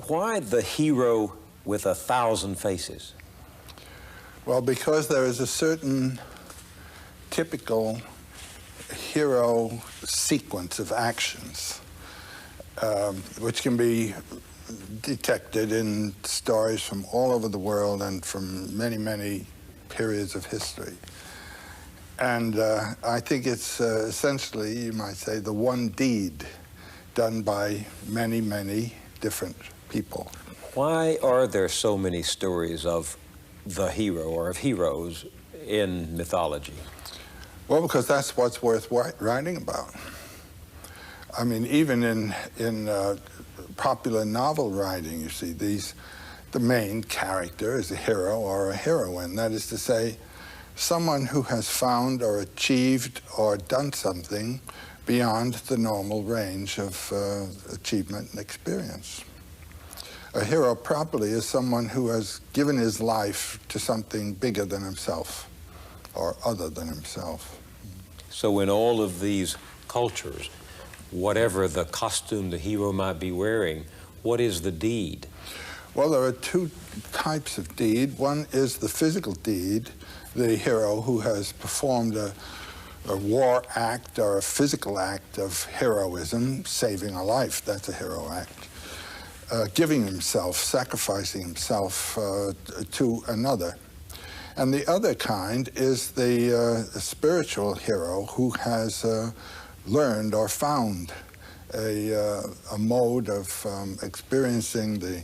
Why the hero with 1,000 faces? Well, because there is a certain typical hero sequence of actions, which can be detected in stories from all over the world and from many, many periods of history. And I think it's essentially, you might say, the one deed done by many, many different people. Why are there so many stories of the hero or of heroes in mythology? Well, because that's what's worth writing about. I mean, even in popular novel writing, you see, the main character is a hero or a heroine. That is to say, someone who has found or achieved or done something beyond the normal range of achievement and experience. A hero properly is someone who has given his life to something bigger than himself or other than himself. So in all of these cultures, whatever the costume the hero might be wearing, what is the deed? Well, there are two types of deed. One is the physical deed, the hero who has performed a war act or a physical act of heroism, saving a life. That's a hero act. Giving himself, sacrificing himself to another. And the other kind is the spiritual hero who has learned or found a mode of experiencing the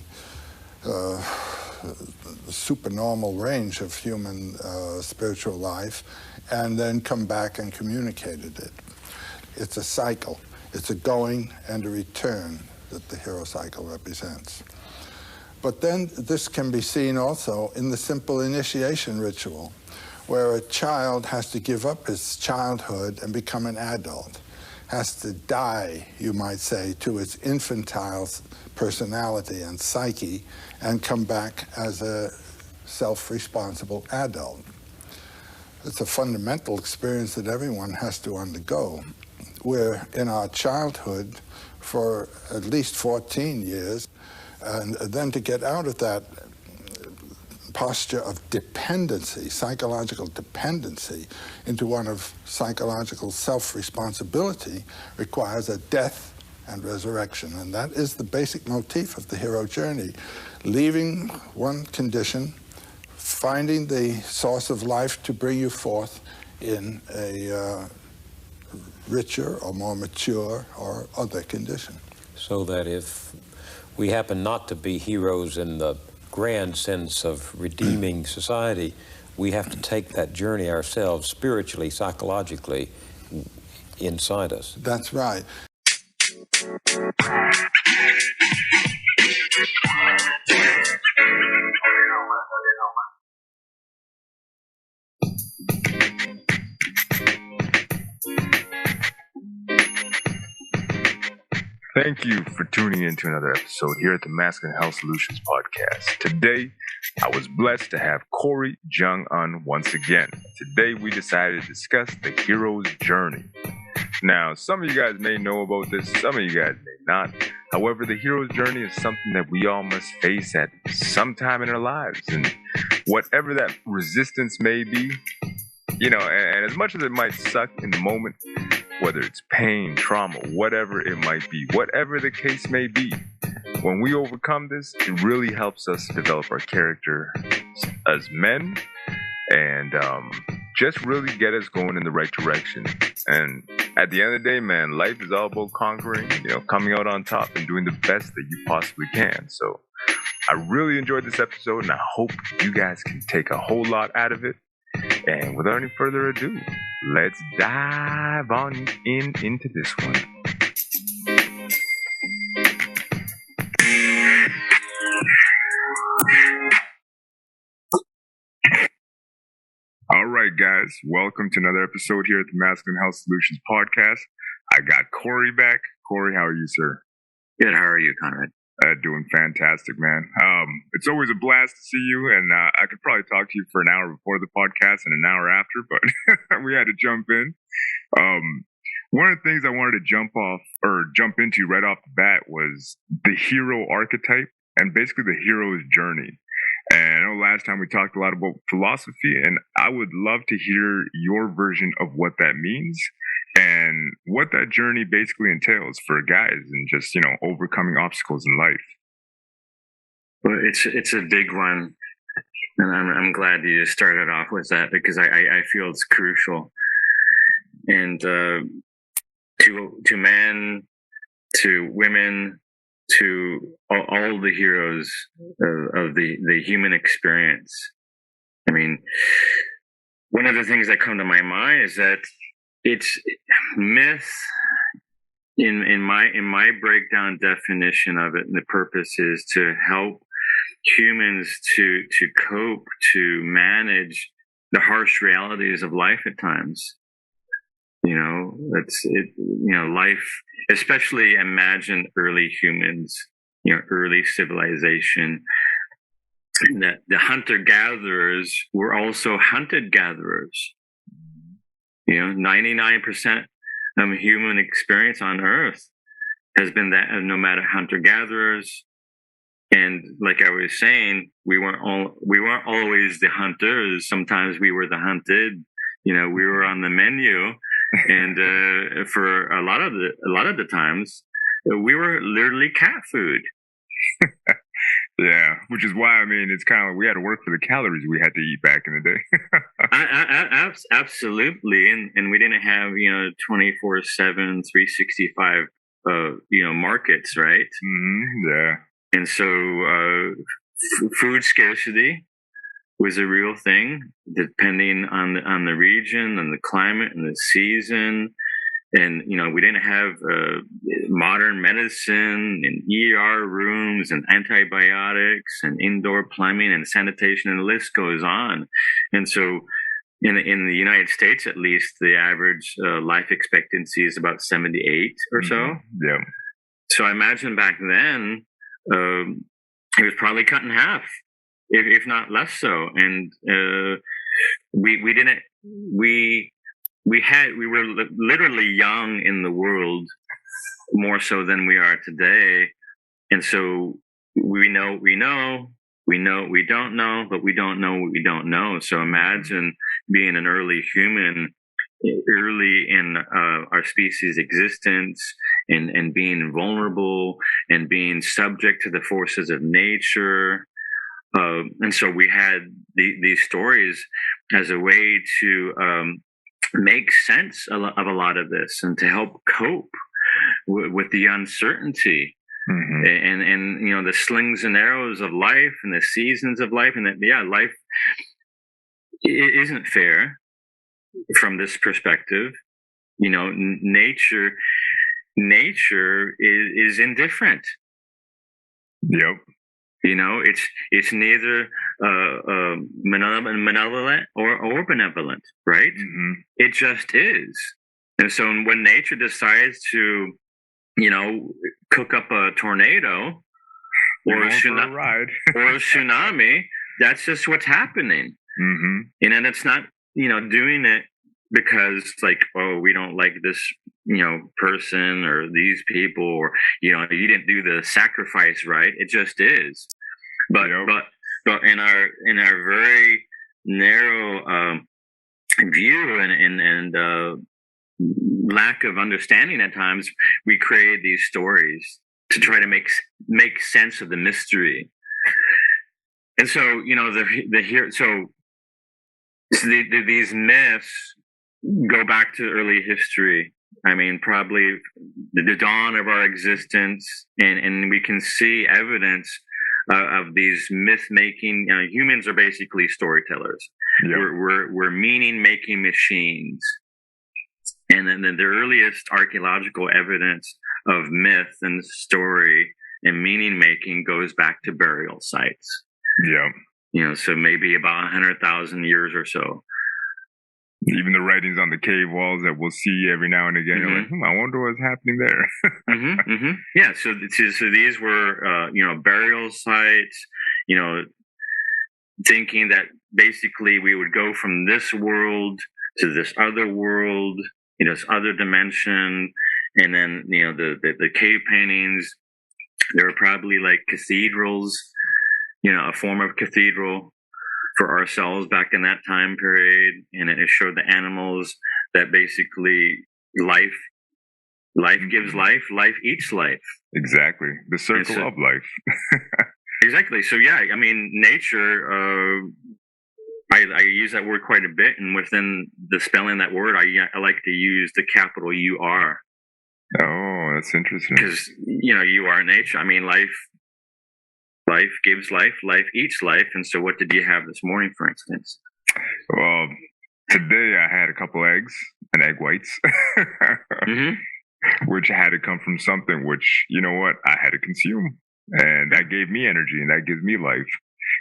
supernormal range of human spiritual life, and then come back and communicated it. It's a cycle. It's a going and a return that the hero cycle represents. But then this can be seen also in the simple initiation ritual, where a child has to give up his childhood and become an adult, has to die, you might say, to its infantile personality and psyche, and come back as a self-responsible adult. It's a fundamental experience that everyone has to undergo. We're in our childhood for at least 14 years, and then to get out of that posture of dependency, psychological dependency, into one of psychological self-responsibility requires a death and resurrection. And that is the basic motif of the hero journey. Leaving one condition, finding the source of life to bring you forth in a richer or more mature or other condition. So that if we happen not to be heroes in the grand sense of redeeming society, we have to take that journey ourselves, spiritually, psychologically, inside us. That's right. Thank you for tuning in to another episode here at the Masculine Health Solutions Podcast. Today, I was blessed to have Corey Jung on once again. Today, we decided to discuss the hero's journey. Now, some of you guys may know about this, some of you guys may not. However, the hero's journey is something that we all must face at some time in our lives. And whatever that resistance may be, and as much as it might suck in the moment, whether it's pain, trauma, whatever it might be, whatever the case may be, when we overcome this, it really helps us develop our character as men and just really get us going in the right direction. And at the end of the day, man, life is all about conquering, coming out on top and doing the best that you possibly can. So I really enjoyed this episode, and I hope you guys can take a whole lot out of it. And without any further ado, let's dive on into this one. All right, guys, welcome to another episode here at the Masculine Health Solutions Podcast. I got Corey back. Corey, how are you, sir? Good. How are you, Conrad? Doing fantastic, man. It's always a blast to see you, and I could probably talk to you for an hour before the podcast and an hour after, but we had to jump in. One of the things I wanted to jump into right off the bat was the hero archetype and basically the hero's journey. And I know last time we talked a lot about philosophy, and I would love to hear your version of what that means and what that journey basically entails for guys and just, overcoming obstacles in life. Well, it's a big one, and I'm glad you started off with that, because I feel it's crucial. And to men, to women, to all the heroes of the human experience. I mean, one of the things that come to my mind is that it's myth. In my breakdown definition of it, and the purpose is to help humans to cope, to manage the harsh realities of life at times. Life, especially imagine early humans, early civilization, that the hunter-gatherers were also hunted-gatherers. 99% of human experience on Earth has been that, no matter hunter-gatherers. And like I was saying, we weren't always the hunters. Sometimes we were the hunted. We were on the menu. And for a lot of the times, we were literally cat food. Yeah, which is why, it's kind of like we had to work for the calories we had to eat back in the day. Absolutely, and we didn't have 24/7, 365 markets, right? Yeah, and so food scarcity was a real thing, depending on the region and the climate and the season. And, we didn't have modern medicine and ER rooms and antibiotics and indoor plumbing and sanitation, and the list goes on. And so in the United States, at least, the average life expectancy is about 78 or so. Yeah. So I imagine back then, it was probably cut in half, if not less so. And we were literally young in the world, more so than we are today. And so we know what we don't know, but we don't know what we don't know. So imagine being an early human, early in our species' existence, and being vulnerable and being subject to the forces of nature. And so we had these stories as a way to make sense of a lot of this, and to help cope with the uncertainty. And the slings and arrows of life, and the seasons of life, and that life isn't fair from this perspective. Nature is indifferent. Yep. It's neither malevolent or benevolent, right? It just is. And so when nature decides to, cook up a tornado or a tsunami, that's just what's happening. And then it's not, doing it because we don't like this, person or these people, or, you didn't do the sacrifice right. It just is. But in our very narrow view and lack of understanding at times, we create these stories to try to make sense of the mystery. And so, these myths go back to early history. Probably the dawn of our existence, and we can see evidence of these myth-making. Humans are basically storytellers. Yep. We're meaning-making machines. And then the earliest archaeological evidence of myth and story and meaning-making goes back to burial sites. Yeah. So maybe about 100,000 years or so. Even the writings on the cave walls that we'll see every now and again, you're like, I wonder what's happening there. Yeah, so these were, burial sites, thinking that basically we would go from this world to this other world, this other dimension. And then, the cave paintings There were probably like cathedrals, a form of cathedral for ourselves back in that time period. And it showed the animals that basically life gives life, life eats life. Exactly. The circle of life. Exactly. So yeah, I mean, nature, I use that word quite a bit, and within the spelling of that word, I like to use the capital UR. Oh, that's interesting. Because, you are nature. I mean, life gives life, life eats life. And so what did you have this morning, for instance? Well, today I had a couple eggs and egg whites, which had to come from something which, you know what, I had to consume. And that gave me energy, and that gives me life.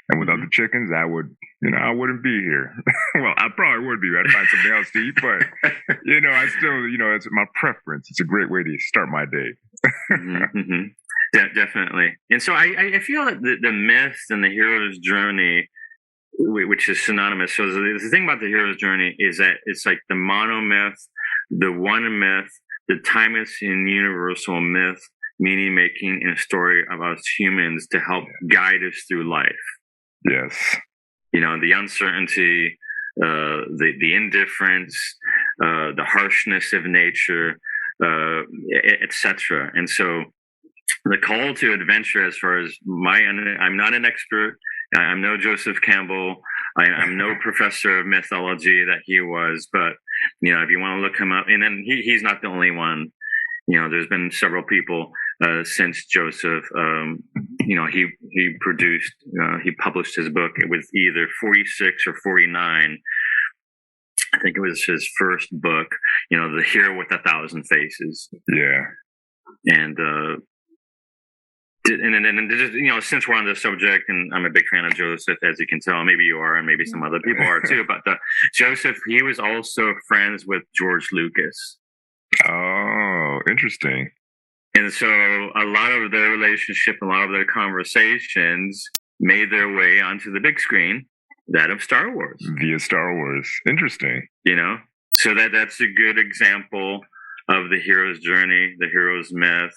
And without the chickens, I wouldn't be here. Well, I probably would be. I'd find something else to eat, but, I still, it's my preference. It's a great way to start my day. Definitely. And so I feel that the myth and the hero's journey, which is synonymous. So the thing about the hero's journey is that it's like the monomyth, the one myth, the timeless and universal myth, meaning making a story of us humans to help guide us through life. Yes. The uncertainty, the indifference, the harshness of nature, etc. And so the call to adventure, as far as I'm not an expert. I'm no Joseph Campbell. I'm no professor of mythology that he was. But, if you want to look him up, and then he's not the only one. There's been several people since Joseph. He produced, he published his book. It was either 46 or 49. I think it was his first book, The Hero with 1,000 Faces. Yeah. And just, since we're on this subject, and I'm a big fan of Joseph, as you can tell, maybe you are, and maybe some other people are too, but Joseph, he was also friends with George Lucas. Oh, interesting. And so a lot of their relationship, a lot of their conversations made their way onto the big screen, that of Star Wars. Via Star Wars. Interesting. So that's a good example of the hero's journey, the hero's myth.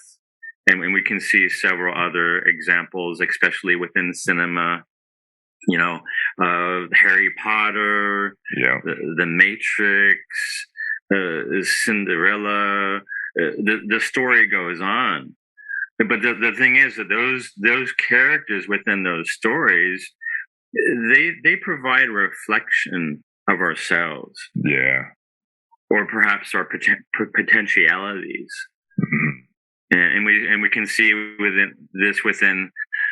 And we can see several other examples, especially within cinema, Harry Potter, the Matrix, Cinderella, the story goes on. But the thing is that those characters within those stories, they provide a reflection of ourselves. Yeah. Or perhaps our potentialities. And we can see within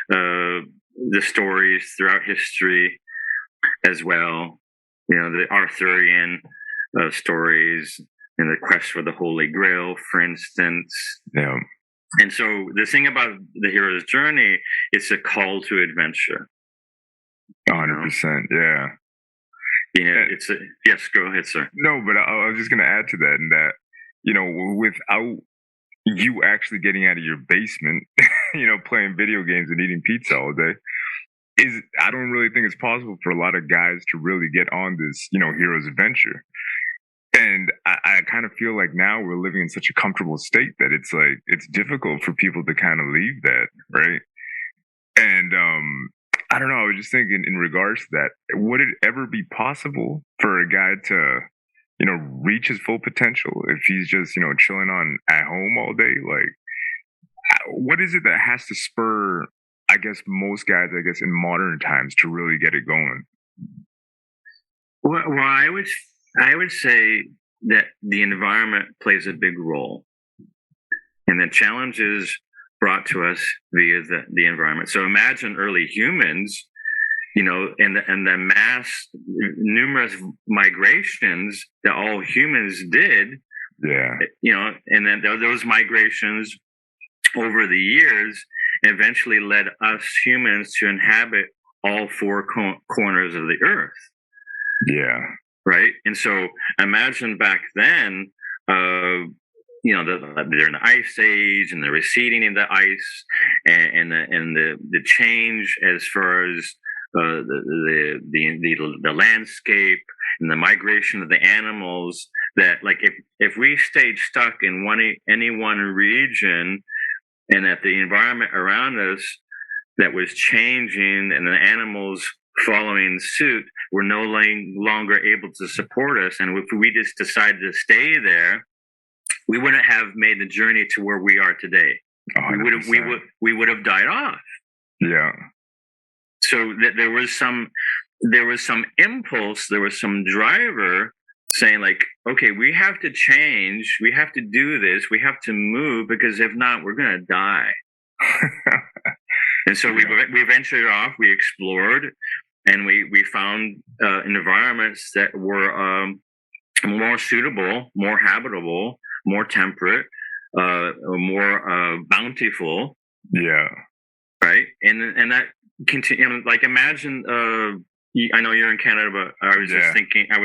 the stories throughout history as well. The Arthurian stories and the quest for the Holy Grail, for instance. Yeah. And so the thing about the hero's journey, it's a call to adventure. 100%. Yeah. Yes, go ahead, sir. No, but I was just going to add to that, and that, without you actually getting out of your basement, playing video games and eating pizza all day, I don't really think it's possible for a lot of guys to really get on this, hero's adventure. And I kind of feel like now we're living in such a comfortable state that it's difficult for people to kind of leave that, right? And I don't know, I was just thinking in regards to that, would it ever be possible for a guy to, reach his full potential if he's just, chilling on at home all day? Like, what is it that has to spur, I guess, most guys, in modern times to really get it going? Well, I would say that the environment plays a big role, and the challenges brought to us via the environment. So imagine early humans, and the mass, numerous migrations that all humans did. Yeah. And then those migrations over the years eventually led us humans to inhabit all four corners of the earth. Yeah. Right. And so imagine back then, they're in the ice age and the receding of the ice and the change as far as the landscape and the migration of the animals, that like if we stayed stuck in any one region and that the environment around us that was changing and the animals following suit were no longer able to support us. And if we just decided to stay there, we wouldn't have made the journey to where we are today. 100%. We would have died off. Yeah. So there was some impulse, there was some driver saying like, okay, we have to change, we have to do this, we have to move, because if not, we're going to die. And so we ventured off, we explored, and we found environments that were more suitable, more habitable, more temperate, more bountiful. Yeah. Right. And that continue, like, imagine, I know you're in Canada, but I was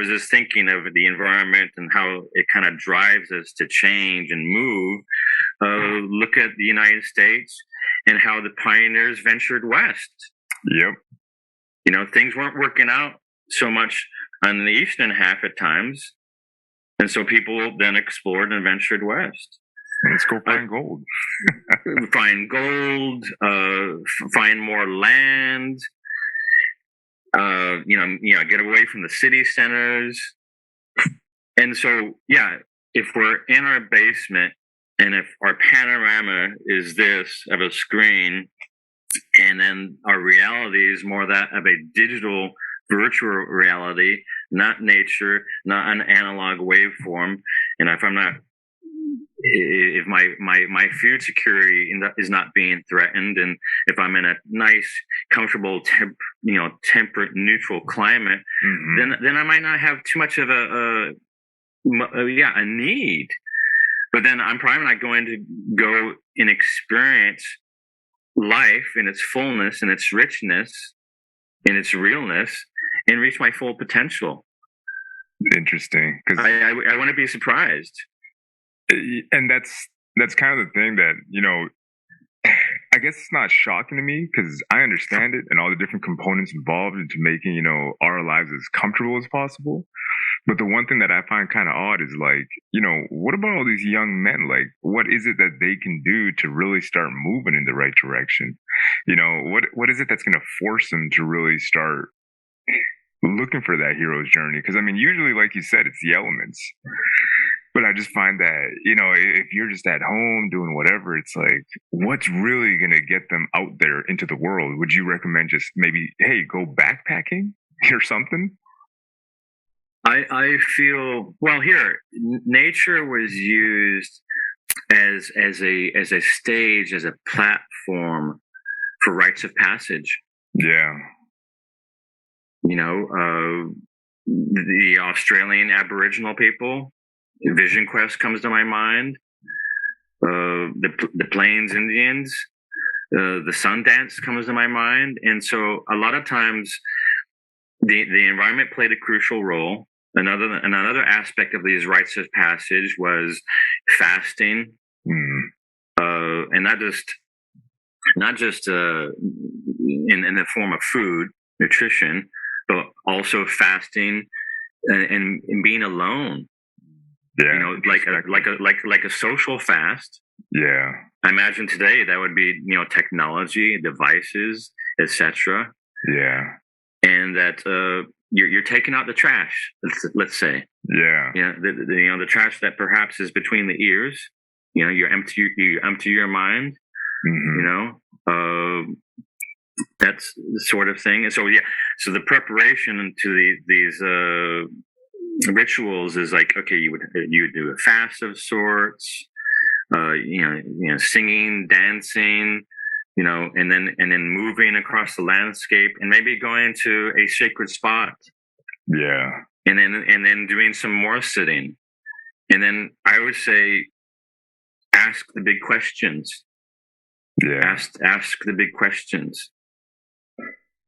just thinking of the environment and how it kind of drives us to change and move. Look at the United States and how the pioneers ventured west. Yep. You know, things weren't working out so much on the eastern half at times. And so people then explored and ventured west. Let's go find gold. Find gold, find more land, get away from the city centers. And so, yeah, if we're in our basement and if our panorama is this of a screen, and then our reality is more that of a digital virtual reality, not nature, not an analog waveform. And if my food security is not being threatened, and if I'm in a nice, comfortable, temperate, neutral climate, then I might not have too much of a need. But then I'm probably not going to go and experience life in its fullness and its richness, in its realness, and reach my full potential. Interesting, because I want to be surprised. And that's kind of the thing that, I guess it's not shocking to me, because I understand it and all the different components involved into making, our lives as comfortable as possible. But the one thing that I find kind of odd is like, what about all these young men? Like, what is it that they can do to really start moving in the right direction? What is it that's going to force them to really start looking for that hero's journey? Because, I mean, usually, like you said, it's the elements. But I just find that, if you're just at home doing whatever, it's like, what's really going to get them out there into the world? Would you recommend just maybe, hey, go backpacking or something? I feel, well, here, nature was used as a stage, as a platform for rites of passage. Yeah. The Australian Aboriginal people, Vision Quest comes to my mind. The Plains Indians, the Sundance comes to my mind. And so a lot of times the environment played a crucial role. Another aspect of these rites of passage was fasting, and not just in the form of food, nutrition, but also fasting and being alone. Yeah, like a social fast. Yeah, I imagine today that would be technology, devices, etc. Yeah, and that you're taking out the trash. Let's say. Yeah. The trash that perhaps is between the ears. You empty your mind. That's the sort of thing. And so so the preparation to these rituals is like, okay, you would do a fast of sorts, singing, dancing, and then moving across the landscape and maybe going to a sacred spot. Yeah. And then doing some more sitting. And then I would say, ask the big questions. Yeah. Ask the big questions.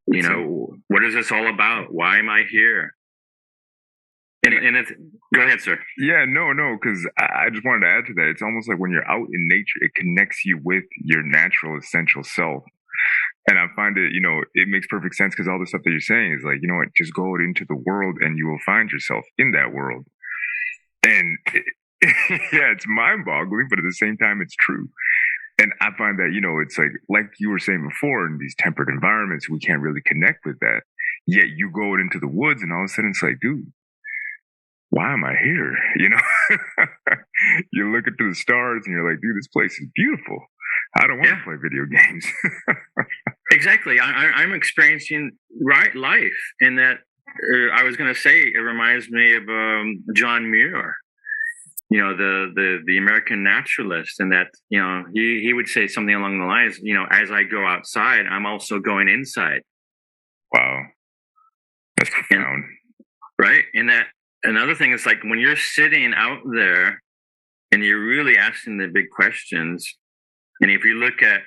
What is this all about? Why am I here? Go ahead, sir. Yeah, no, because I just wanted to add to that. It's almost like when you're out in nature, it connects you with your natural, essential self. And I find it, it makes perfect sense, because all the stuff that you're saying is like, just go out into the world and you will find yourself in that world. And yeah, it's mind-boggling, but at the same time, it's true. And I find that, it's like you were saying before, in these temperate environments, we can't really connect with that. Yet you go into the woods and all of a sudden it's like, dude, why am I here? You're looking through the stars and you're like, dude, this place is beautiful. I don't want to play video games. Exactly. I'm experiencing life, and that I was going to say it reminds me of John Muir, the American naturalist, and that he would say something along the lines, as I go outside, I'm also going inside. Wow, that's profound. Right, and that another thing is like when you're sitting out there and you're really asking the big questions, and if you look at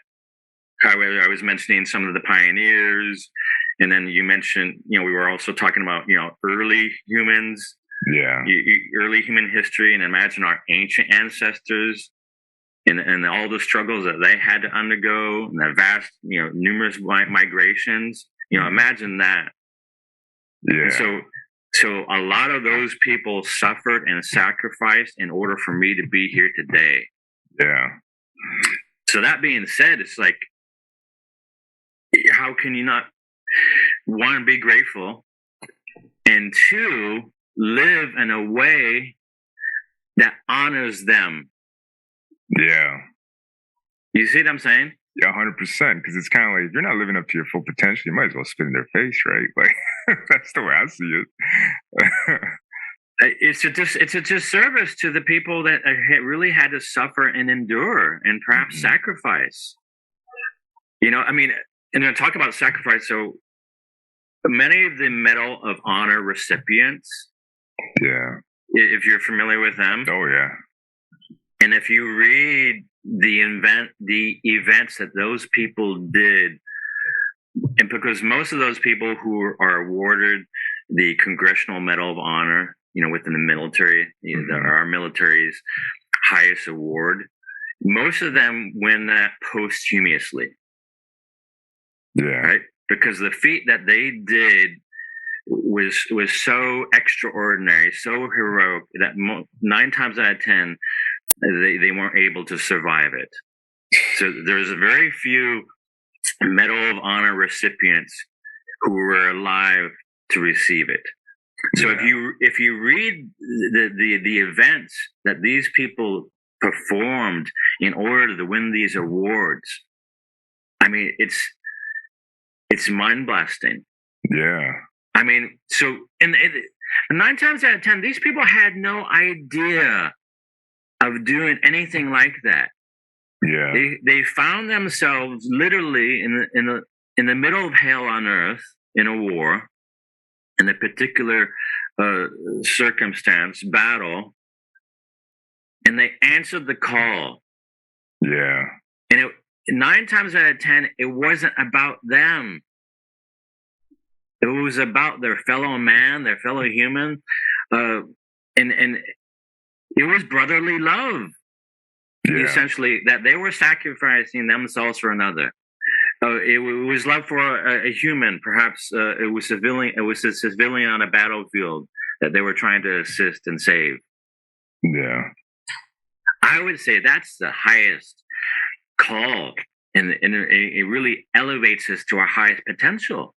how I was mentioning some of the pioneers, and then you mentioned, we were also talking about, early humans, early human history, and imagine our ancient ancestors and all the struggles that they had to undergo, and the vast, numerous migrations. Imagine that. Yeah. And so a lot of those people suffered and sacrificed in order for me to be here today. Yeah. So that being said, it's like, how can you not, one, be grateful, and two, live in a way that honors them? Yeah. You see what I'm saying? Yeah, 100%. Because it's kind of like, if you're not living up to your full potential, you might as well spit in their face, right? Like, that's the way I see it. It's a disservice to the people that really had to suffer and endure and perhaps sacrifice. And I talk about sacrifice. So many of the Medal of Honor recipients, if you're familiar with them, and if you read the events that those people did, and because most of those people who are awarded the Congressional Medal of Honor, within the military, our military's highest award, most of them win that posthumously. Yeah. Right? Because the feat that they did was so extraordinary, so heroic, that 9 times out of 10, they weren't able to survive it. So there's very few Medal of Honor recipients who were alive to receive it. So if you read the events that these people performed in order to win these awards, I mean, it's mind blasting. Yeah. I mean, so 9 times out of 10, these people had no idea of doing anything like that. Yeah. They found themselves literally in the middle of hell on earth, in a war, in a particular circumstance, battle, and they answered the call. Yeah. And 9 times out of 10, it wasn't about them. It was about their fellow man, their fellow human, and it was brotherly love. Yeah. Essentially, that they were sacrificing themselves for another. It was love for a human. Perhaps it was civilian. It was a civilian on a battlefield that they were trying to assist and save. Yeah, I would say that's the highest call, and it really elevates us to our highest potential.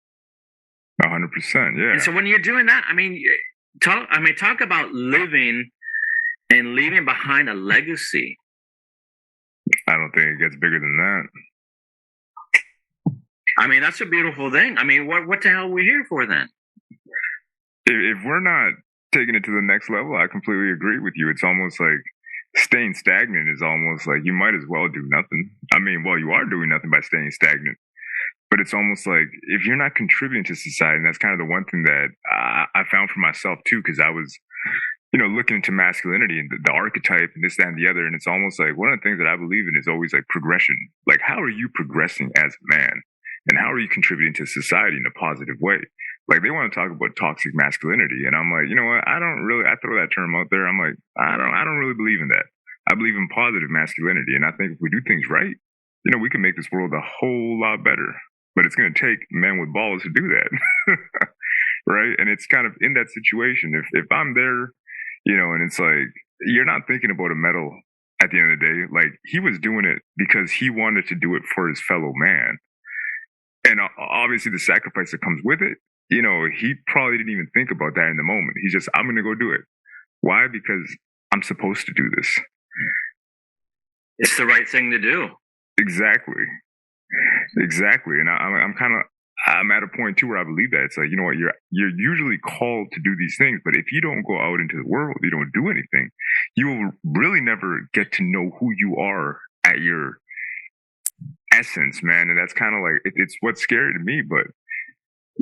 100%. Yeah. And so when you're doing that, talk about living and leaving behind a legacy. I don't think it gets bigger than that. I mean, that's a beautiful thing. I mean, what the hell are we here for then? If we're not taking it to the next level, I completely agree with you. It's almost like staying stagnant is almost like you might as well do nothing. I mean, well, you are doing nothing by staying stagnant. But it's almost like if you're not contributing to society, and that's kind of the one thing that I found for myself too, because I was, looking into masculinity and the archetype and this, that, and the other. And it's almost like one of the things that I believe in is always like progression. Like, how are you progressing as a man? And how are you contributing to society in a positive way? Like, they want to talk about toxic masculinity. And I'm like, you know what? I throw that term out there. I'm like, I don't really believe in that. I believe in positive masculinity. And I think if we do things right, we can make this world a whole lot better. But it's going to take men with balls to do that. Right? And it's kind of in that situation. If I'm there, and it's like, you're not thinking about a medal at the end of the day. Like, he was doing it because he wanted to do it for his fellow man. And obviously the sacrifice that comes with it, you know, he probably didn't even think about that in the moment. He's just, I'm going to go do it. Why? Because I'm supposed to do this. It's the right thing to do. Exactly. And I'm at a point too where I believe that it's like, you know what, you're usually called to do these things, but if you don't go out into the world, you don't do anything, you will really never get to know who you are at your essence, man. And that's kind of like, it's what's scary to me, but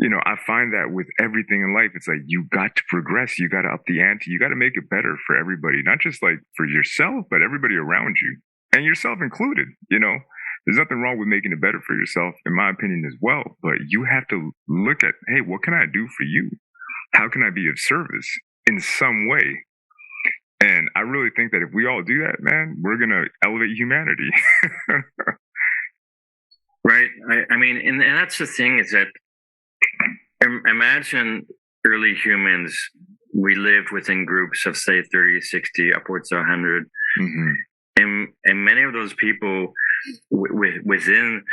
you know, I find that with everything in life, it's like, you got to progress, you got to up the ante, you got to make it better for everybody, not just like for yourself, but everybody around you, and yourself included. You know, there's nothing wrong with making it better for yourself, in my opinion, as well. But you have to look at, hey, what can I do for you? How can I be of service in some way? And I really think that if we all do that, man, we're going to elevate humanity. Right. I mean, and that's the thing, is that imagine early humans, we lived within groups of, say, 30, 60, upwards of 100. Mm-hmm. And many of those people within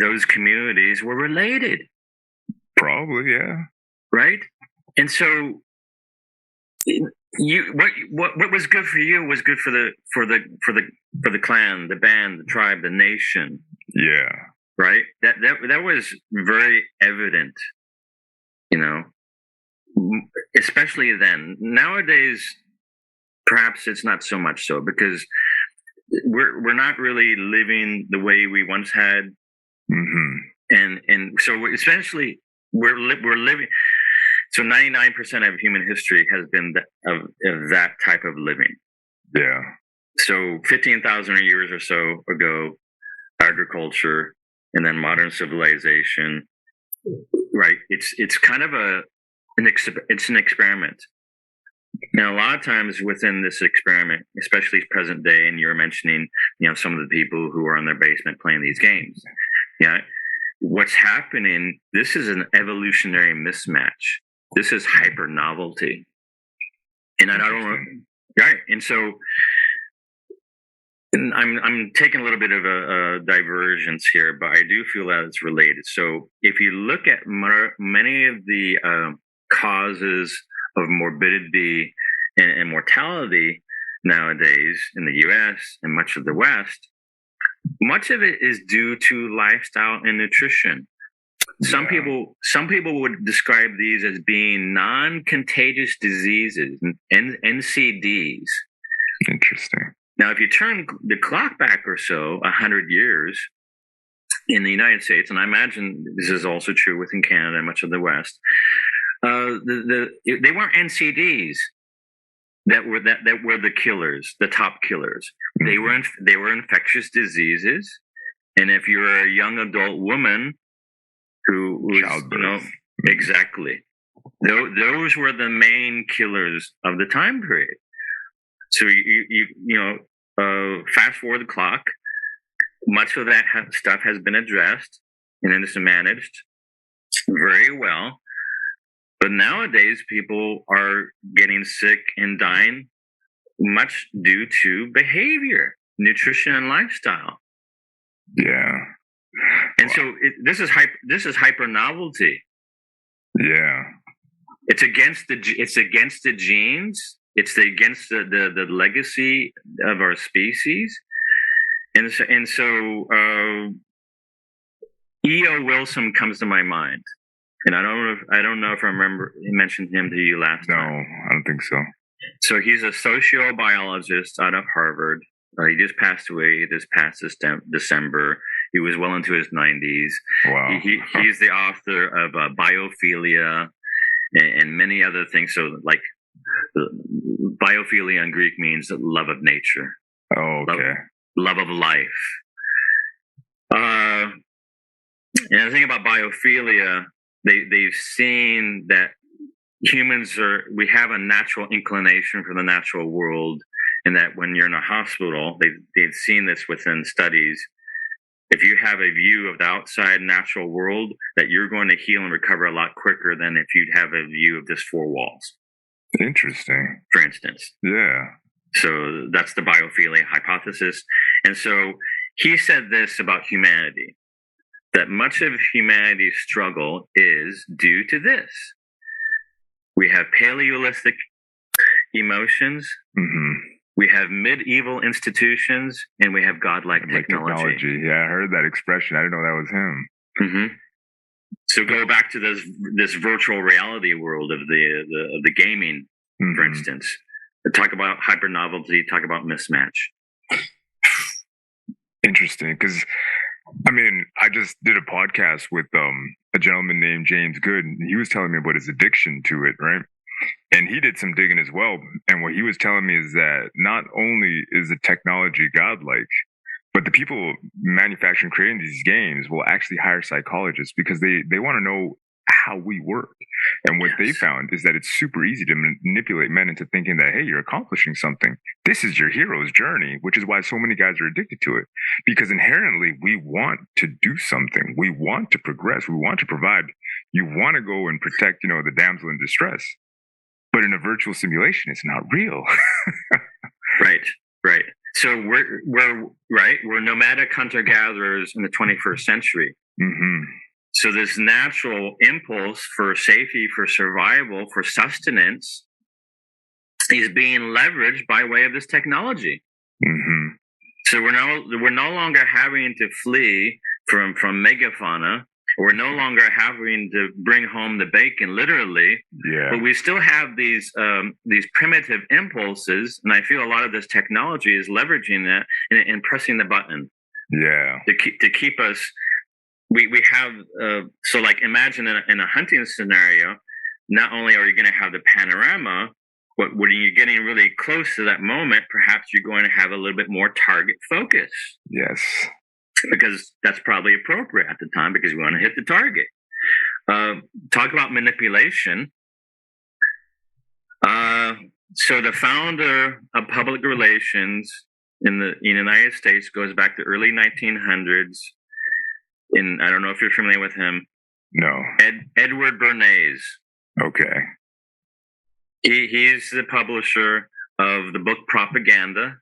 those communities were related. Probably, yeah. Right? And so what was good for you was good for the clan, the band, the tribe, the nation. Yeah. Right? That was very evident, you know, especially then. Nowadays, perhaps it's not so much so, because we're not really living the way we once had. Mm-hmm. And so essentially we're living. So 99% of human history has been of that type of living. Yeah. So 15,000 years or so ago, agriculture, and then modern civilization, right? It's kind of an experiment. Now, a lot of times within this experiment, especially present day, and you're mentioning, you know, some of the people who are in their basement playing these games. Yeah, what's happening? This is an evolutionary mismatch. This is hyper novelty, and I don't know, right? And so, and I'm taking a little bit of a divergence here, but I do feel that it's related. So, if you look at many of the causes of morbidity and mortality nowadays in the U.S. and much of the West, much of it is due to lifestyle and nutrition. Some people would describe these as being non-contagious diseases, NCDs. Interesting. Now, if you turn the clock back or so 100 years in the United States, and I imagine this is also true within Canada and much of the West, they weren't NCDs that were the killers, the top killers. Mm-hmm. They were infectious diseases, and if you're a young adult woman who was, you know, exactly, those were the main killers of the time period. So you know, fast forward the clock, much of that stuff has been addressed and it's managed very well. But nowadays, people are getting sick and dying much due to behavior, nutrition, and lifestyle. Yeah. And so this is hyper novelty. Yeah. It's against the genes. It's against the legacy of our species. And so E.O. Wilson comes to my mind. And I don't know if I mentioned him to you last time. No, I don't think so. So he's a sociobiologist out of Harvard. He just passed away this past December. He was well into his 90s. Wow. He's the author of Biophilia and many other things. So, like, biophilia in Greek means love of nature. Oh, okay. Love of life. And the thing about biophilia, they've seen that we have a natural inclination for the natural world, and that when you're in a hospital, they've seen this within studies. If you have a view of the outside natural world, that you're going to heal and recover a lot quicker than if you'd have a view of just four walls. Interesting. For instance. Yeah. So that's the biophilia hypothesis. And so he said this about humanity, that much of humanity's struggle is due to this. We have Paleolithic emotions, we have medieval institutions, and we have godlike technology. Yeah, I heard that expression. I didn't know that was him. So go back to this virtual reality world of the gaming, for instance. Talk about hyper novelty. Talk about mismatch. Interesting, because I mean, I just did a podcast with a gentleman named James Good, and he was telling me about his addiction to it, right? And he did some digging as well. And what he was telling me is that not only is the technology godlike, but the people manufacturing, creating these games will actually hire psychologists because they want to know how we work. And what they found is that it's super easy to manipulate men into thinking that, hey, you're accomplishing something. This is your hero's journey, which is why so many guys are addicted to it. Because inherently, we want to do something. We want to progress. We want to provide. You want to go and protect, the damsel in distress. But in a virtual simulation, it's not real. Right. So we're nomadic hunter-gatherers in the 21st century. So this natural impulse for safety, for survival, for sustenance is being leveraged by way of this technology. So we're no longer having to flee from megafauna. We're no longer having to bring home the bacon, literally. But we still have these primitive impulses, and I feel a lot of this technology is leveraging that and pressing the button. To keep us. We have so like imagine in a hunting scenario, not only are you going to have the panorama, but when you're getting really close to that moment, perhaps you're going to have a little bit more target focus. Yes. Because that's probably appropriate at the time because we want to hit the target. Talk about manipulation. So the founder of public relations in the United States goes back to early 1900s. I don't know if you're familiar with him. No. Edward Bernays. Okay. He's the publisher of the book Propaganda.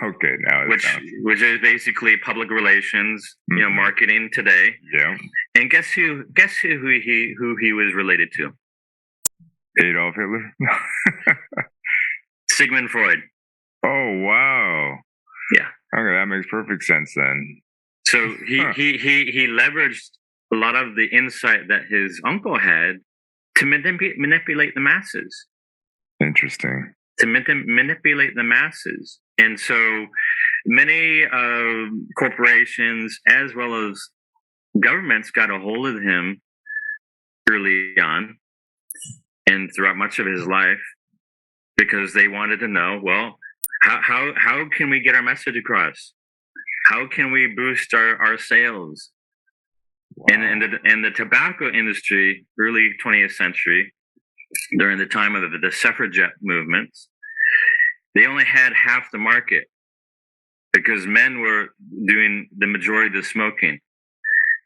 Okay, now which is basically public relations, marketing today. Yeah. And guess who he was related to? Adolf Hitler. Sigmund Freud. Oh wow. Yeah. Okay, that makes perfect sense then. So he leveraged a lot of the insight that his uncle had to manipulate the masses. Interesting. To manipulate the masses. And so many corporations as well as governments got a hold of him early on and throughout much of his life because they wanted to know, well, how can we get our message across? How can we boost our sales? Wow. And the tobacco industry, early 20th century, during the time of the suffragette movements, they only had half the market because men were doing the majority of the smoking.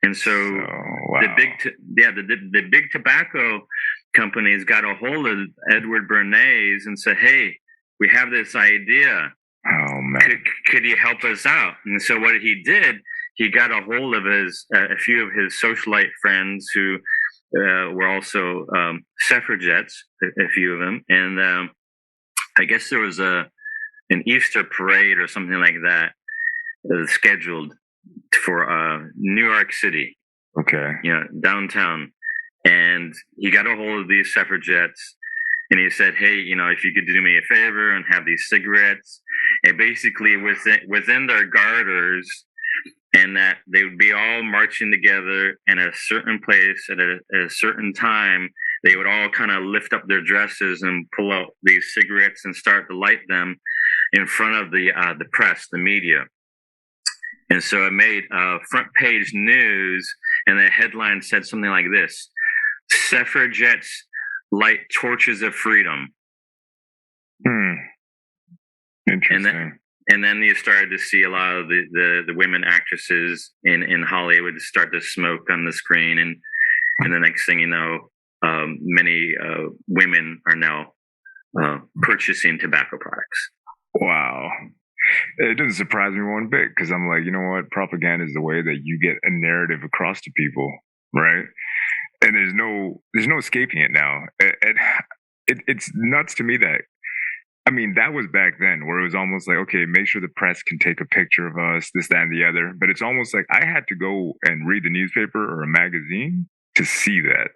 And so wow. the big tobacco companies got a hold of Edward Bernays and said, hey, we have this idea. Oh man! Could you help us out? And so what he did, he got a hold of a few of his socialite friends who were also suffragettes, a few of them, and I guess there was an Easter parade or something like that scheduled for New York City. Okay. Downtown, and he got a hold of these suffragettes. And he said, hey, if you could do me a favor and have these cigarettes, and basically within their garters, and that they would be all marching together in a certain place at a certain time, they would all kind of lift up their dresses and pull out these cigarettes and start to light them in front of the press, the media. And so it made front page news, and the headline said something like this: suffragettes light torches of freedom. Interesting. And then you started to see a lot of the women actresses in Hollywood start to smoke on the screen, and the next thing you know, many women are now purchasing tobacco products. Wow. It doesn't surprise me one bit because I'm like, you know what? Propaganda is the way that you get a narrative across to people, right? And there's no escaping it now. It's nuts to me that, I mean, that was back then where it was almost like, okay, make sure the press can take a picture of us, this, that, and the other. But it's almost like I had to go and read the newspaper or a magazine to see that.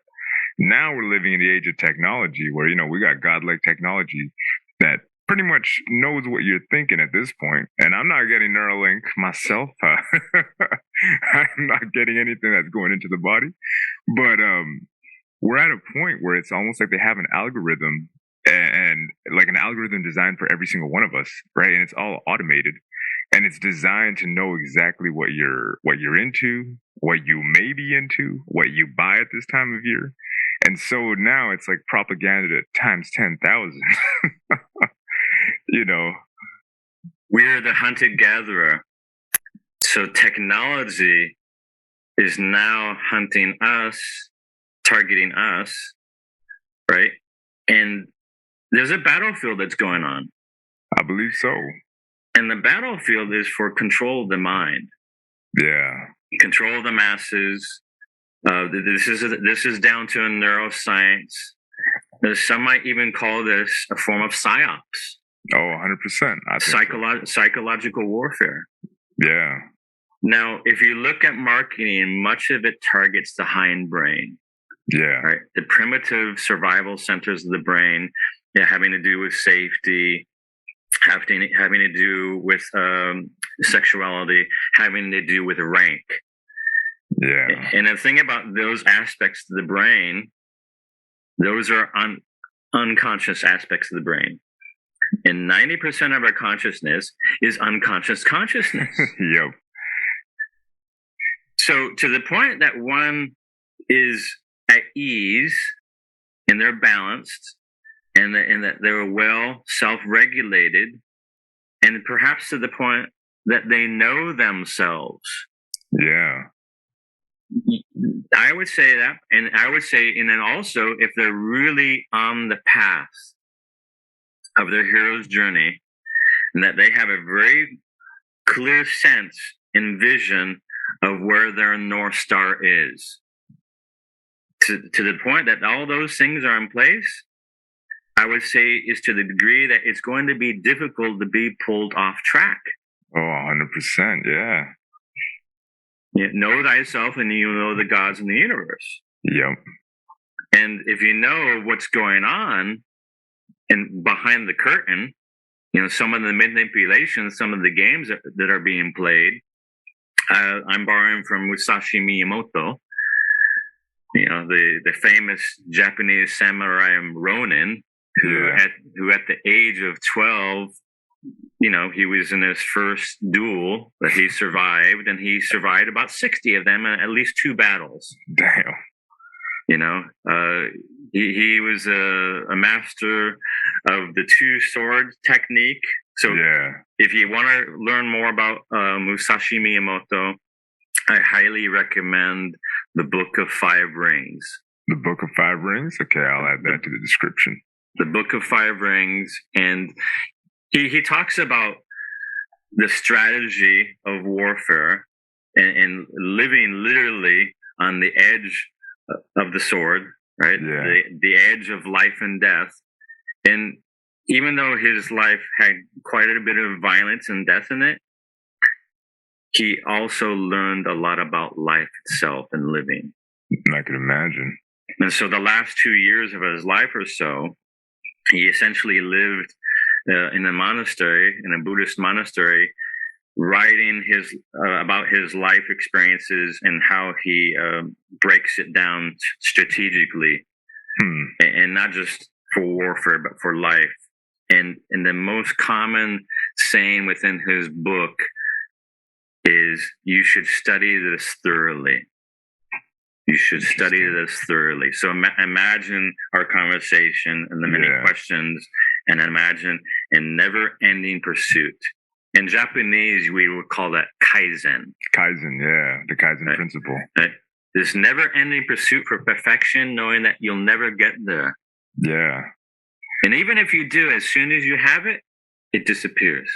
Now we're living in the age of technology where, we got godlike technology that pretty much knows what you're thinking at this point. And I'm not getting Neuralink myself. I'm not getting anything that's going into the body. But we're at a point where it's almost like they have an algorithm and like an algorithm designed for every single one of us, right? And it's all automated. And it's designed to know exactly what you're into, what you may be into, what you buy at this time of year. And so now it's like propaganda times 10,000. We're the hunter-gatherer. So technology is now hunting us, targeting us, right? And there's a battlefield that's going on. I believe so. And the battlefield is for control of the mind. Yeah. Control of the masses. This is down to a neuroscience. Some might even call this a form of psyops. Oh, 100%. Psychological warfare. Yeah. Now, if you look at marketing, much of it targets the hindbrain. Yeah. Right. The primitive survival centers of the brain, having to do with safety, having to do with sexuality, having to do with rank. Yeah. And the thing about those aspects of the brain, those are unconscious aspects of the brain. And 90% of our consciousness is unconscious consciousness. Yep. So to the point that one is at ease and they're balanced and that they're well self-regulated, and perhaps to the point that they know themselves. Yeah. I would say that, and then also if they're really on the path of their hero's journey, and that they have a very clear sense and vision of where their North Star is, to the point that all those things are in place, I would say is to the degree that it's going to be difficult to be pulled off track. Oh, 100%. Yeah. Know thyself and you know the gods in the universe. Yep. And if you know what's going on and behind the curtain, some of the manipulations, some of the games that are being played, I'm borrowing from Musashi Miyamoto, the famous Japanese samurai Ronin, who at the age of 12, he was in his first duel that he survived, and he survived about 60 of them, at least 2 battles. Damn. He was a master of the 2-sword technique. So if you want to learn more about Musashi Miyamoto, I highly recommend the Book of 5 Rings. The Book of 5 Rings? Okay, I'll add that to the description. The Book of 5 Rings. And he talks about the strategy of warfare and living literally on the edge of the sword, right? Yeah. The edge of life and death. And even though his life had quite a bit of violence and death in it, he also learned a lot about life itself and living. I can imagine. And so the last 2 years of his life or so, he essentially lived in a monastery, in a Buddhist monastery, writing about his life experiences and how he breaks it down strategically, and not just for warfare, but for life. And the most common saying within his book is, you should study this thoroughly. You should study this thoroughly. So imagine our conversation and the many questions, and imagine a never-ending pursuit. In Japanese, we would call that kaizen. Kaizen, yeah, the kaizen principle. Right? This never-ending pursuit for perfection, knowing that you'll never get there. Yeah. And even if you do, as soon as you have it, it disappears.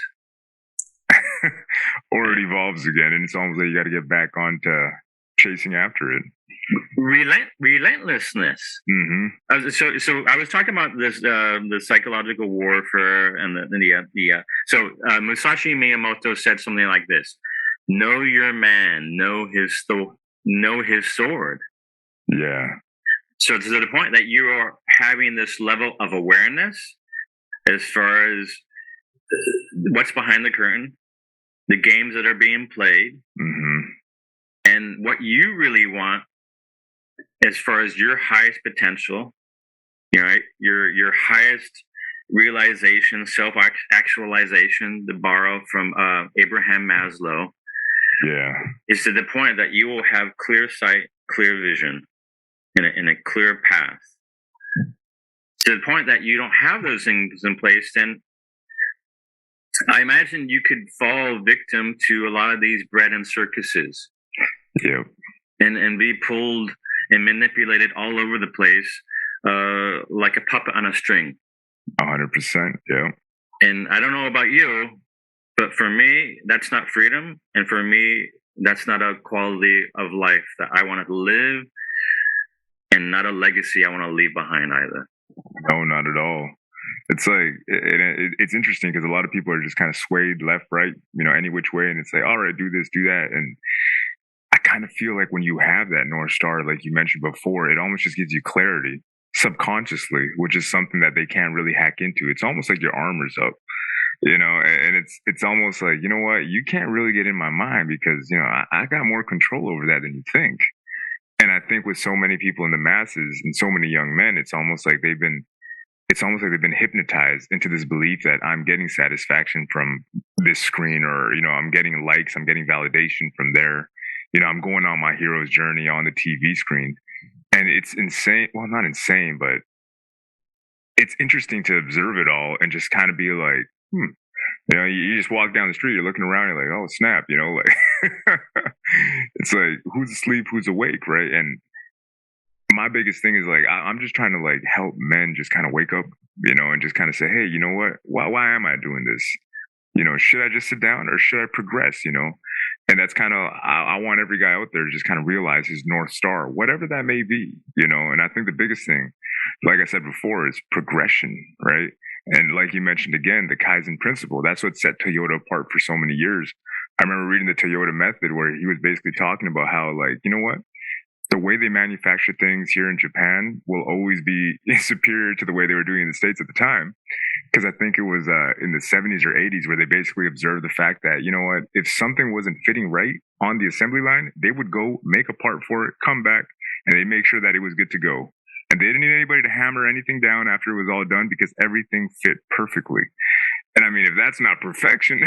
Or it evolves again, and it's almost like you got to get back onto chasing after it. Relentlessness. Mm-hmm. So I was talking about this, the psychological warfare, and So Musashi Miyamoto said something like this: "Know your man, know his sword." Yeah. So to the point that you are having this level of awareness as far as what's behind the curtain, the games that are being played, mm-hmm. and what you really want as far as your highest potential, right? Your highest realization, self-actualization, to borrow from Abraham Maslow. Yeah. Is to the point that you will have clear sight, clear vision, in a clear path. To the point that you don't have those things in place, then I imagine you could fall victim to a lot of these bread and circuses. Yep. And be pulled and manipulated all over the place, like a puppet on a string. 100%. Yeah. And I don't know about you, but for me, that's not freedom. And for me, that's not a quality of life that I want to live, and not a legacy I want to leave behind either. No, not at all. It's like, it's interesting because a lot of people are just kind of swayed left, right, any which way. And it's like, all right, do this, do that. And I kind of feel like when you have that North Star, like you mentioned before, it almost just gives you clarity subconsciously, which is something that they can't really hack into. It's almost like your armor's up, and it's almost like, you know what, you can't really get in my mind because, I got more control over that than you think. And I think with so many people in the masses and so many young men, it's almost like they've been hypnotized into this belief that I'm getting satisfaction from this screen, or, I'm getting likes, I'm getting validation from there. I'm going on my hero's journey on the TV screen. And it's insane. Well, not insane, but it's interesting to observe it all and just kind of be like, you just walk down the street, you're looking around, you're like, oh, snap, like, it's like, who's asleep, who's awake, right? And my biggest thing is like, I'm just trying to like help men just kind of wake up, and just kind of say, hey, you know what? Why am I doing this? Should I just sit down or should I progress? And that's kind of, I want every guy out there to just kind of realize his North Star, whatever that may be, and I think the biggest thing, like I said before, is progression, right? And like you mentioned again, the Kaizen principle, that's what set Toyota apart for so many years. I remember reading the Toyota method where he was basically talking about how, like, you know what? The way they manufacture things here in Japan will always be superior to the way they were doing in the States at the time. Because I think it was in the 70s or 80s where they basically observed the fact that, you know what, if something wasn't fitting right on the assembly line, they would go make a part for it, come back, and they make sure that it was good to go. And they didn't need anybody to hammer anything down after it was all done because everything fit perfectly. And I mean, if that's not perfection,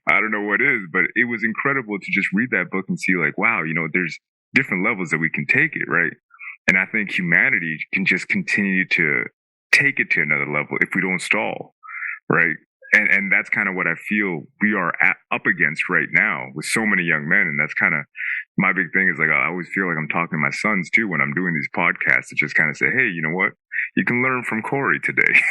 I don't know what is, but it was incredible to just read that book and see like, wow, there's different levels that we can take it, right? And I think humanity can just continue to take it to another level if we don't stall, right? And that's kind of what I feel we are up against right now with so many young men. And that's kind of my big thing is like, I always feel like I'm talking to my sons too when I'm doing these podcasts to just kind of say, hey, you know what? You can learn from Corey today.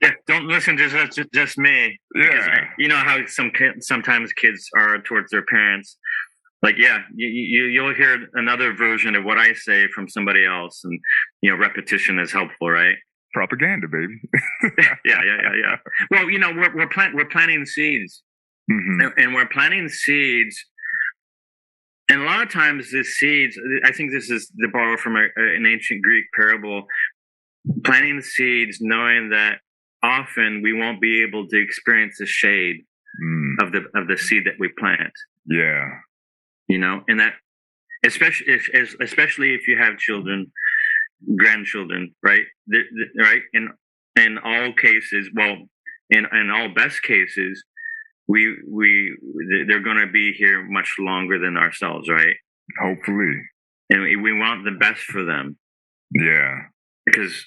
Yeah, don't listen to just me. Yeah. You know how sometimes kids are towards their parents. Like, yeah, you'll hear another version of what I say from somebody else. And, repetition is helpful, right? Propaganda, baby. Yeah. Well, we're planting seeds, and we're planting seeds. And a lot of times, the seeds, I think this is the borrow from an ancient Greek parable, planting seeds, knowing that often we won't be able to experience the shade of the seed that we plant. Yeah. And that, especially if you have children, grandchildren, right? Right. In all cases, well, in all best cases, they're going to be here much longer than ourselves, right? Hopefully. And we want the best for them. Yeah. Because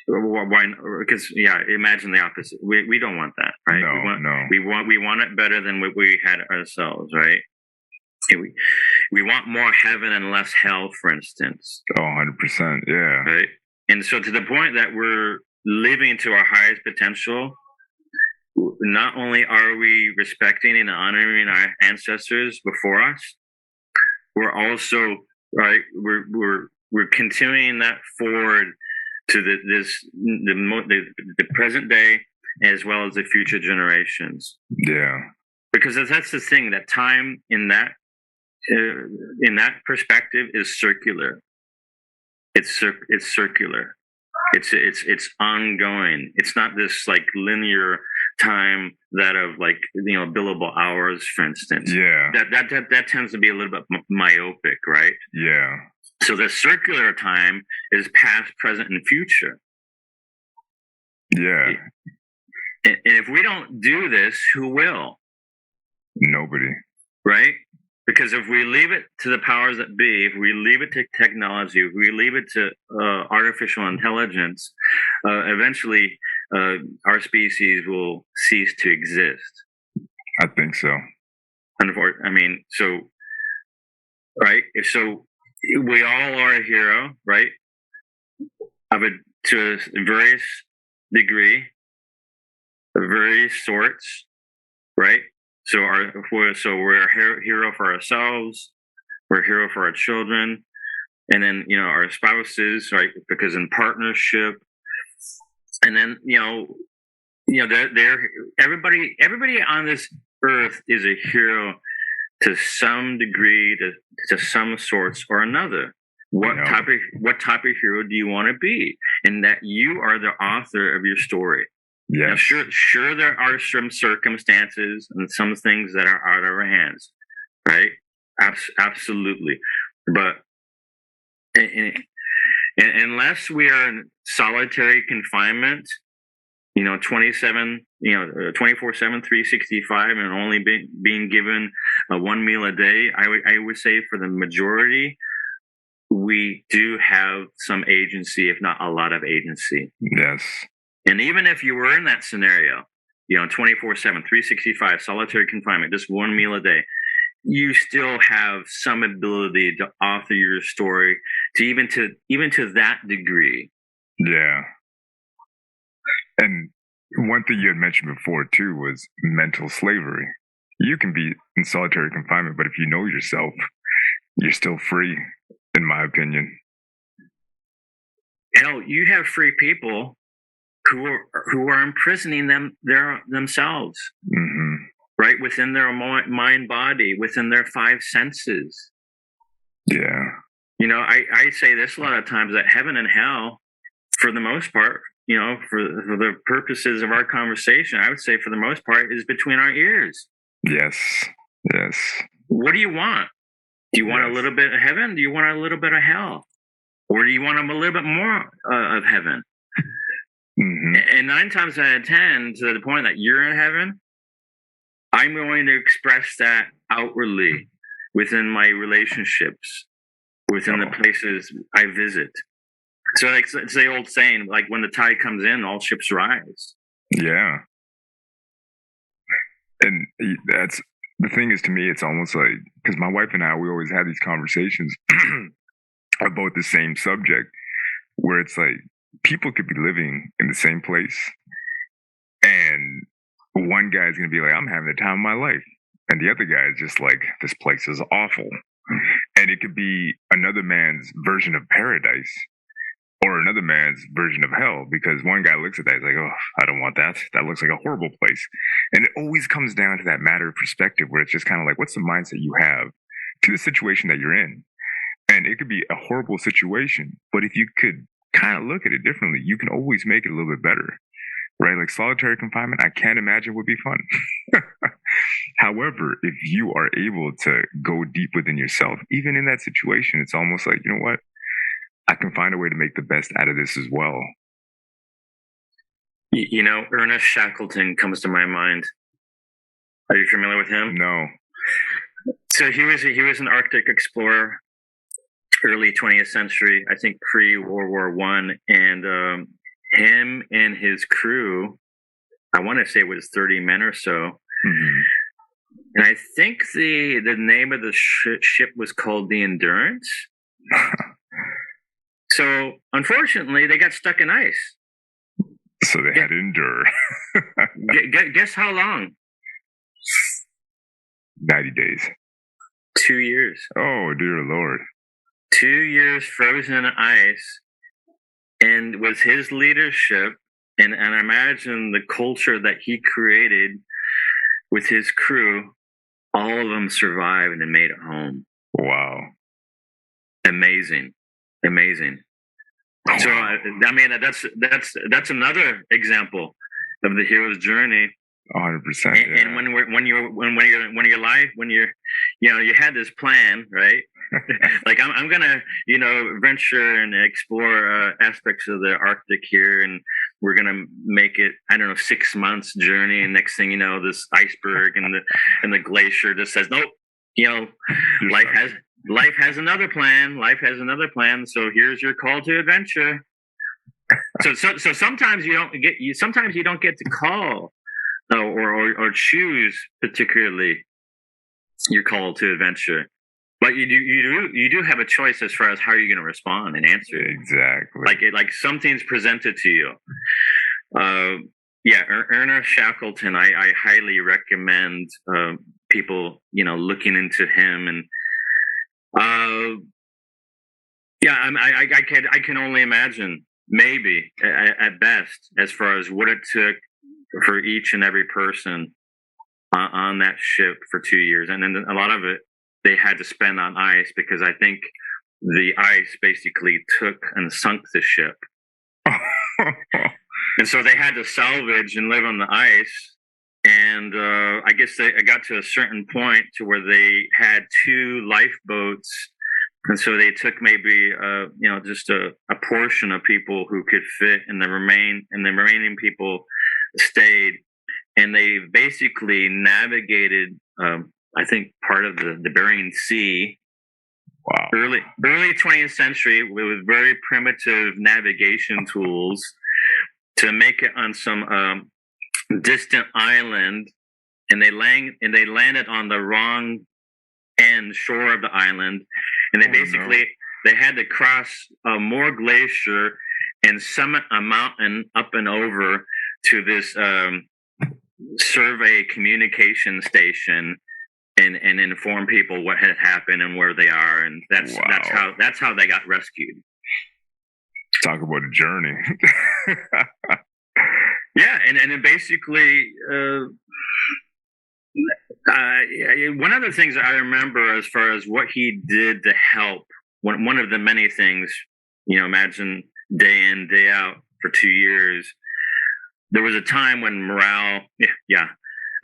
why? Because imagine the opposite. We don't want that, right? No. We want it better than what we had ourselves, right? We want more heaven and less hell, for instance. Oh, 100%. Yeah. Right. And so to the point that we're living to our highest potential, not only are we respecting and honoring our ancestors before us, we're also we're continuing that forward to the present day as well as the future generations. Yeah, because that's the thing, that time in that perspective is circular. It's circular. It's ongoing. It's not this like linear time that of like, billable hours, for instance. Yeah. That tends to be a little bit myopic, right? Yeah. So the circular time is past, present, and future. Yeah. And if we don't do this, who will? Nobody. Right? Because if we leave it to the powers that be, if we leave it to technology, if we leave it to artificial intelligence, eventually our species will cease to exist. I think so. I mean, so, right? So we all are a hero, right? To a various degree, of various sorts, right? So we're a hero for ourselves, we're a hero for our children, and then our spouses, right? Because in partnership, and then they're everybody on this earth is a hero to some degree, to some sorts or another. What type of hero do you want to be? And that you are the author of your story. Yeah, sure. There are some circumstances and some things that are out of our hands, right? Absolutely. But unless we are in solitary confinement, 24/7, 365, and only being given one meal a day, I would say for the majority, we do have some agency, if not a lot of agency. Yes. And even if you were in that scenario, 24/7, 365, solitary confinement, just one meal a day, you still have some ability to author your story to even to that degree. Yeah. And one thing you had mentioned before too was mental slavery. You can be in solitary confinement, but if you know yourself, you're still free, in my opinion. Hell, you have free people who are imprisoning themselves, mm-hmm. right, within their mind, body, within their five senses. Yeah. I say this a lot of times, that heaven and hell, for the most part, for the purposes of our conversation, I would say for the most part is between our ears. Yes. Yes. What do you want? Do you want a little bit of heaven? Do you want a little bit of hell? Or do you want a little bit more of heaven? Mm-hmm. And 9 times out of 10, to the point that you're in heaven, I'm going to express that outwardly within my relationships, within the places I visit. So it's the old saying, like, when the tide comes in, all ships rise. Yeah. And that's the thing is, to me, it's almost like, because my wife and I, we always had these conversations about the same subject, where it's like, people could be living in the same place, and one guy's going to be like, I'm having the time of my life. And the other guy is just like, this place is awful. And it could be another man's version of paradise or another man's version of hell, because one guy looks at that, he's like, oh, I don't want that. That looks like a horrible place. And it always comes down to that matter of perspective, where it's just kind of like, what's the mindset you have to the situation that you're in? And it could be a horrible situation, but if you could kind of look at it differently, you can always make it a little bit better, right? Like solitary confinement, I can't imagine would be fun. However, if you are able to go deep within yourself, even in that situation, it's almost like, you know what? I can find a way to make the best out of this as well. Ernest Shackleton comes to my mind. Are you familiar with him? No. So he was an Arctic explorer, early 20th century, I think pre-World War I, and him and his crew, I want to say it was 30 men or so, mm-hmm. and I think the name of the ship was called the Endurance. So unfortunately, they got stuck in ice. So they had to endure. Guess how long? 90 days. 2 years. Oh, dear Lord. 2 years frozen in ice. And with his leadership, and imagine the culture that he created with his crew, all of them survived and made it home. Wow. Amazing. So, I mean, that's another example of the hero's journey. 100%. And when you had this plan, right? Like I'm gonna, venture and explore aspects of the Arctic here, and we're gonna make it, I don't know, 6 months journey. And next thing you know, this iceberg and the glacier just says, nope. Life has another plan. Life has another plan. So here's your call to adventure. So sometimes you don't get to call or choose particularly your call to adventure, but you do have a choice as far as how you're going to respond and answer it. Exactly. Like something's presented to you. Ernest Shackleton, I highly recommend people looking into him, and I can only imagine, maybe at best, as far as what it took for each and every person on that ship for 2 years. And then a lot of it they had to spend on ice, because I think the ice basically took and sunk the ship. And so they had to salvage and live on the ice. And I guess they got to a certain point to where they had 2 lifeboats. And so they took maybe, just a portion of people who could fit, and the remaining people stayed. And they basically navigated, I think, part of the Bering Sea. Wow. Early 20th century, with very primitive navigation tools, to make it on some distant island, and they landed on the wrong shore of the island, and they had to cross more glacier and summit a mountain up and over to this survey communication station, and inform people what had happened and where they are, and that's how they got rescued. Talk about a journey. Yeah, and then basically, one of the things I remember as far as what he did to help, one of the many things, imagine day in, day out for 2 years, there was a time when morale,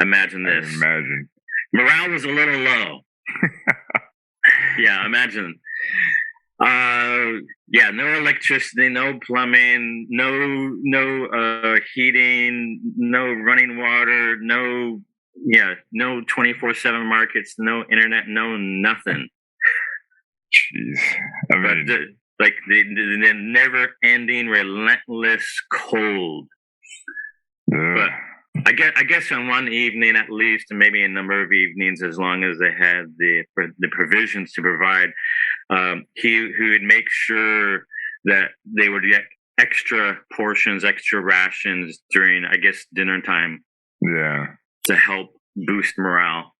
imagine this. Imagine. Morale was a little low. Yeah, imagine. No electricity, no plumbing, no heating, no running water, no 24/7 markets, no internet, no nothing. Jeez. I mean, the never-ending, relentless cold. But I guess on one evening at least, and maybe a number of evenings, as long as they had the provisions to provide, he would make sure that they would get extra portions, extra rations during, I guess, dinner time. Yeah. To help boost morale.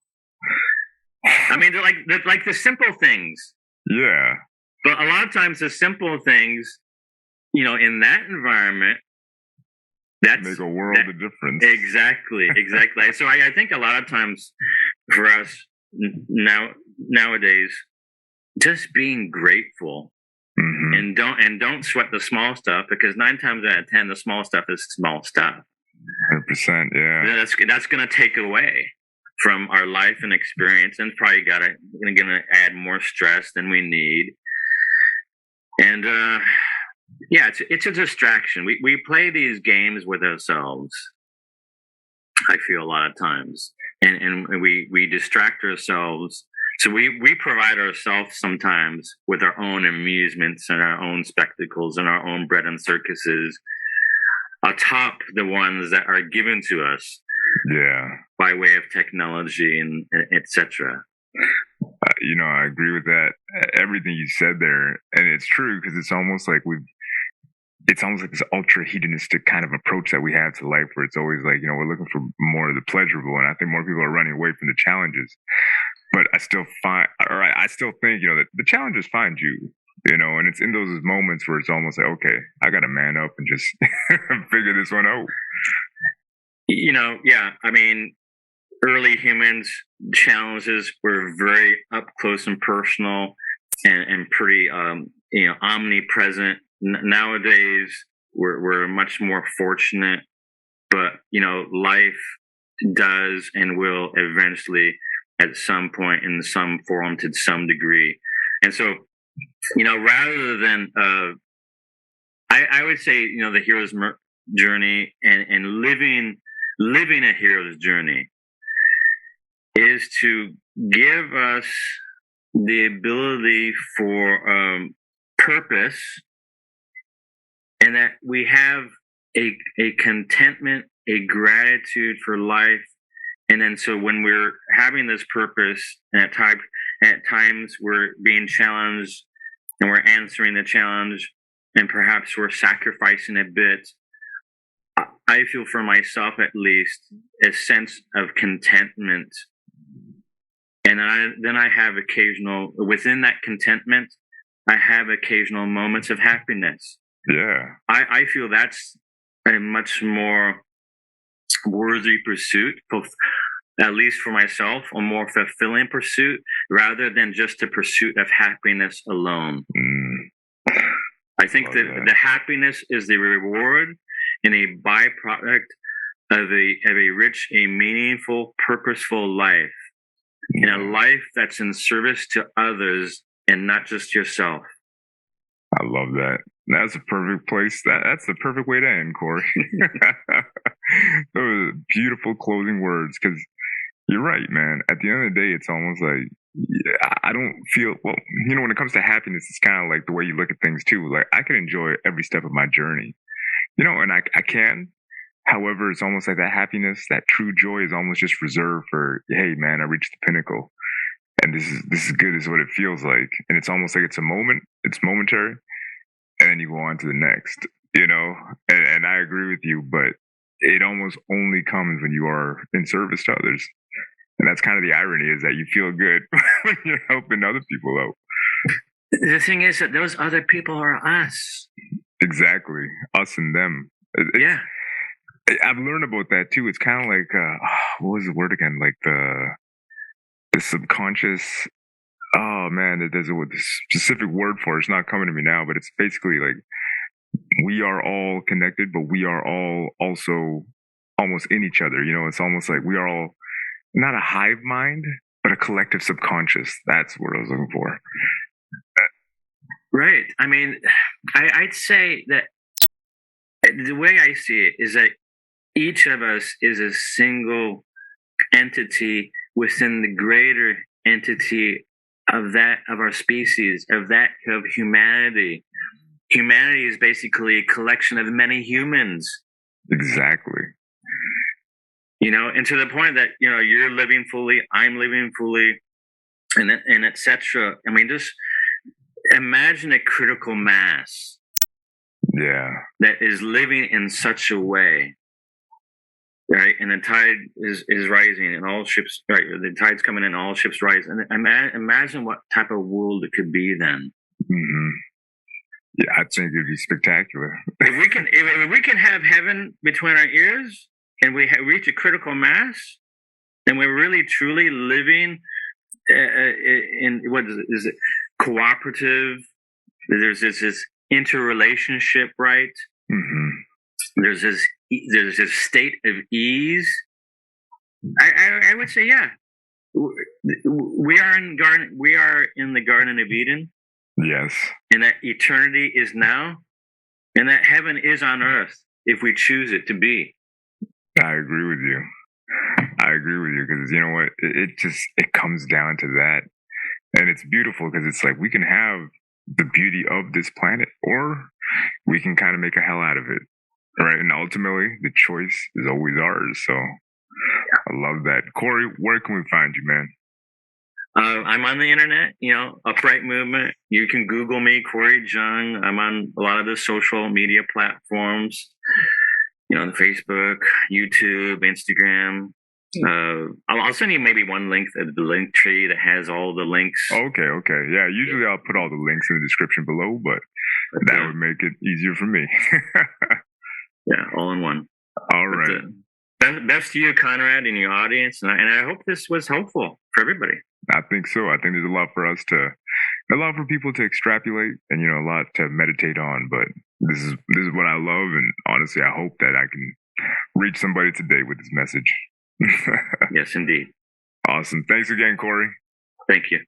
I mean, they're like the simple things. Yeah. But a lot of times the simple things, in that environment, make a world of difference. Exactly. So I think a lot of times for us nowadays, just being grateful, and don't sweat the small stuff, because 9 times out of 10, the small stuff is small stuff. 100%. Yeah. That's going to take away from our life and experience, and probably going to add more stress than we need. And it's a distraction. We play these games with ourselves, I feel, a lot of times, and we distract ourselves. So we provide ourselves sometimes with our own amusements and our own spectacles and our own bread and circuses, atop the ones that are given to us, by way of technology and etc. I agree with that. Everything you said there, and it's true, because it's almost like it's almost like this ultra hedonistic kind of approach that we have to life, where it's always like, we're looking for more of the pleasurable. And I think more people are running away from the challenges. But I still think, that the challenges find you, and it's in those moments where it's almost like, okay, I got to man up and just figure this one out. Yeah. I mean, early humans' challenges were very up close and personal and pretty, omnipresent. Nowadays, we're much more fortunate, but, life does and will eventually at some point in some form to some degree. And so, rather than, I would say, the hero's journey and living a hero's journey is to give us the ability for purpose, and that we have a contentment, a gratitude for life. And then so when we're having this purpose, and at times we're being challenged and we're answering the challenge, and perhaps we're sacrificing a bit, I feel for myself at least a sense of contentment. And then I have within that contentment, I have occasional moments of happiness. Yeah. I feel that's a much more worthy pursuit, at least for myself, a more fulfilling pursuit, rather than just a pursuit of happiness alone. I think that the happiness is the reward and a byproduct of a rich, a meaningful, purposeful life, and a life that's in service to others and not just yourself. I love that. That's a perfect place. That's the perfect way to end, Corey. Those are beautiful closing words, because you're right, man. At the end of the day, it's almost like, I don't feel, well, when it comes to happiness, it's kind of like the way you look at things too. Like, I can enjoy every step of my journey, and I can. However, it's almost like that happiness, that true joy is almost just reserved for, hey, man, I reached the pinnacle. And this is good, is what it feels like. And it's almost like it's a moment, it's momentary, and then you go on to the next, and I agree with you, but it almost only comes when you are in service to others. And that's kind of the irony, is that you feel good when you're helping other people out. The thing is that those other people are us. Exactly. Us and them. Yeah. I've learned about that too. It's kind of like, what was the word again? Like the subconscious. Oh man, there's a specific word for it. It's not coming to me now, but it's basically like, we are all connected, but we are all also almost in each other. It's almost like we are all not a hive mind, but a collective subconscious. That's what I was looking for. Right. I mean, I'd say that the way I see it is that each of us is a single entity within the greater entity of our species, of humanity. Humanity is basically a collection of many humans. Exactly. And to the point that, you're living fully, I'm living fully, and et cetera. I mean, just imagine a critical mass. Yeah. That is living in such a way, right? And the tide is rising, and all ships, right? The tide's coming in, all ships rise. And imagine what type of world it could be then. Mm-hmm. Yeah, I think it'd be spectacular. if we can have heaven between our ears, and we reach a critical mass, then we're really truly living in what is it? Cooperative. There's this interrelationship, right? Mm-hmm. There's this state of ease. I would say, yeah, we are in the Garden of Eden. Yes. And that eternity is now, and that heaven is on earth if we choose it to be. I agree with you. Because you know what? It comes down to that. And it's beautiful, because it's like, we can have the beauty of this planet, or we can kind of make a hell out of it. Right. And ultimately, the choice is always ours. So I love that. Corey, where can we find you, man? I'm on the internet, Upright Movement. You can Google me, Corey Jung. I'm on a lot of the social media platforms, the Facebook, YouTube, Instagram. I'll send you maybe one link, the link tree that has all the links. Okay. Yeah, usually I'll put all the links in the description below, but that would make it easier for me. Yeah, all in one. All right. Best to you, Conrad, and your audience, and I hope this was helpful for everybody. I think so. I think there's a lot for people to extrapolate, and a lot to meditate on. But this is what I love, and honestly, I hope that I can reach somebody today with this message. Yes, indeed. Awesome. Thanks again, Corey. Thank you.